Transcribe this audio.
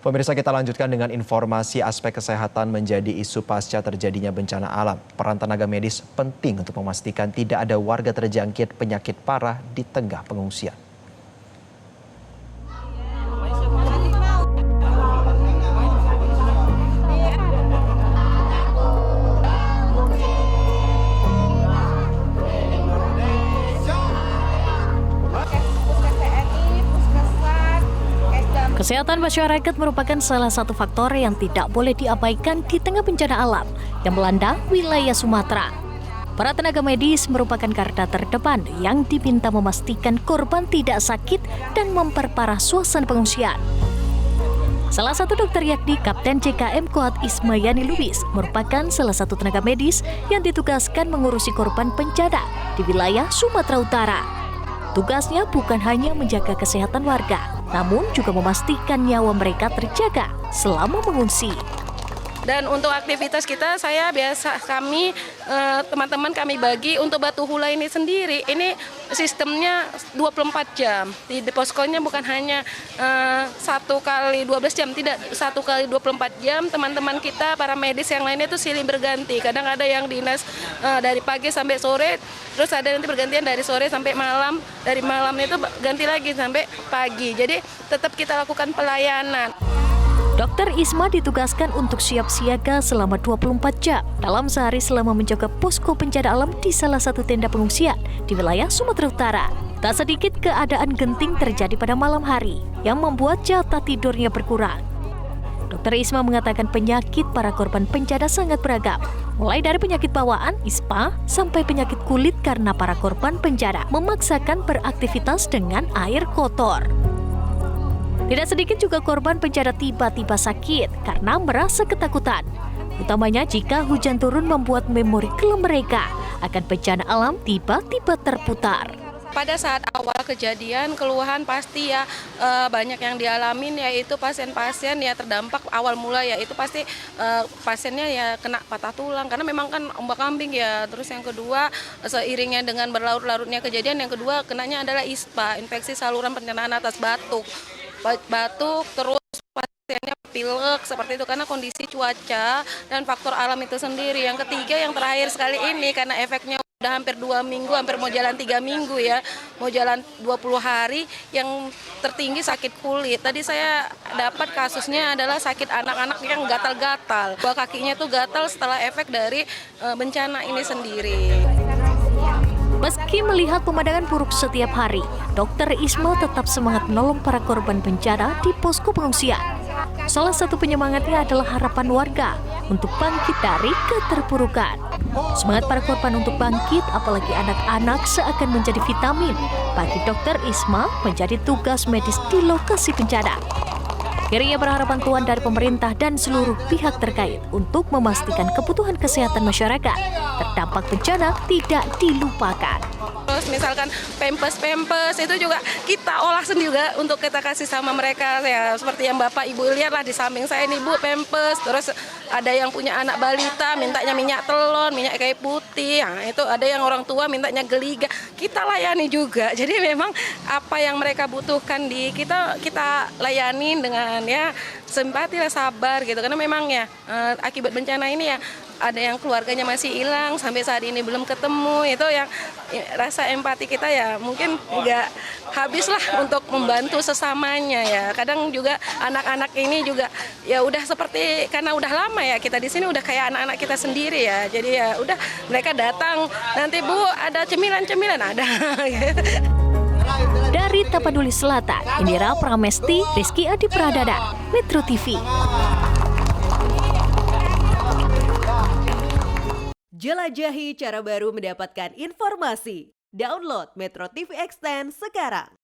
Pemirsa, kita lanjutkan dengan informasi aspek kesehatan menjadi isu pasca terjadinya bencana alam. Peran tenaga medis penting untuk memastikan tidak ada warga terjangkit penyakit parah di tengah pengungsian. Kesehatan masyarakat merupakan salah satu faktor yang tidak boleh diabaikan di tengah bencana alam yang melanda wilayah Sumatera. Para tenaga medis merupakan garda terdepan yang diminta memastikan korban tidak sakit dan memperparah suasana pengungsian. Salah satu dokter yakni Kapten JKM Koat Ismayani Lubis merupakan salah satu tenaga medis yang ditugaskan mengurusi korban bencana di wilayah Sumatera Utara. Tugasnya bukan hanya menjaga kesehatan warga, namun juga memastikan nyawa mereka terjaga selama mengungsi. Dan untuk aktivitas kita, teman-teman kami bagi untuk Batu Hula ini sendiri. Ini sistemnya 24 jam. Di poskonya bukan hanya 1 kali 12 jam, tidak 1 kali 24 jam. Teman-teman kita, para medis yang lainnya itu silih berganti. Kadang ada yang dinas dari pagi sampai sore, terus ada nanti bergantian dari sore sampai malam. Dari malam itu ganti lagi sampai pagi. Jadi tetap kita lakukan pelayanan. Dokter Isma ditugaskan untuk siap siaga selama 24 jam dalam sehari selama menjaga posko bencana alam di salah satu tenda pengungsian di wilayah Sumatera Utara. Tak sedikit keadaan genting terjadi pada malam hari yang membuat jatah tidurnya berkurang. Dokter Isma mengatakan penyakit para korban bencana sangat beragam, mulai dari penyakit bawaan, ISPA, sampai penyakit kulit karena para korban bencana memaksakan beraktivitas dengan air kotor. Tidak sedikit juga korban bencana tiba-tiba sakit karena merasa ketakutan. Utamanya jika hujan turun membuat memori kelam mereka akan bencana alam tiba-tiba terputar. Pada saat awal kejadian, keluhan pasti ya banyak yang dialamin, yaitu pasien-pasien ya terdampak awal mula, yaitu pasti pasiennya ya kena patah tulang karena memang kan ombak-ambing ya. Terus yang kedua, seiringnya dengan berlarut-larutnya kejadian, yang kedua kenanya adalah ISPA, infeksi saluran pencernaan atas, batuk terus pasiennya pilek seperti itu karena kondisi cuaca dan faktor alam itu sendiri. Yang ketiga, yang terakhir sekali ini karena efeknya udah hampir 2 minggu, hampir mau jalan 3 minggu ya, mau jalan 20 hari, yang tertinggi sakit kulit. Tadi saya dapat kasusnya adalah sakit anak-anak yang gatal-gatal, kakinya tuh gatal setelah efek dari bencana ini sendiri. Meski melihat pemandangan buruk setiap hari, Dokter Isma tetap semangat menolong para korban bencana di posko pengungsian. Salah satu penyemangatnya adalah harapan warga untuk bangkit dari keterpurukan. Semangat para korban untuk bangkit, apalagi anak-anak, seakan menjadi vitamin bagi Dokter Isma menjadi tugas medis di lokasi bencana. Dirinya berharap bantuan dari pemerintah dan seluruh pihak terkait untuk memastikan kebutuhan kesehatan masyarakat terdampak bencana tidak dilupakan. Terus misalkan pempes itu juga kita olah sendiri juga untuk kita kasih sama mereka ya, seperti yang Bapak Ibu lihat lah di samping saya ini, Bu, pempes. Terus ada yang punya anak balita mintanya minyak telon, minyak kayu putih. Nah, itu ada yang orang tua mintanya geliga. Kita layani juga. Jadi memang apa yang mereka butuhkan kita layani dengan ya simpati lah, sabar gitu. Karena memang ya akibat bencana ini ya ada yang keluarganya masih hilang sampai saat ini belum ketemu. Itu yang rasa empati kita ya mungkin nggak habis lah untuk membantu sesamanya ya. Kadang juga anak-anak ini juga ya udah seperti, karena udah lama ya kita di sini, udah kayak anak-anak kita sendiri ya. Jadi ya udah mereka datang, nanti Bu ada cemilan ada. Dari Tapanuli Selatan, Indira Pramesti, Rizky Adi Pradana, Metro TV. Jelajahi cara baru mendapatkan informasi. Download Metro TV Extend sekarang.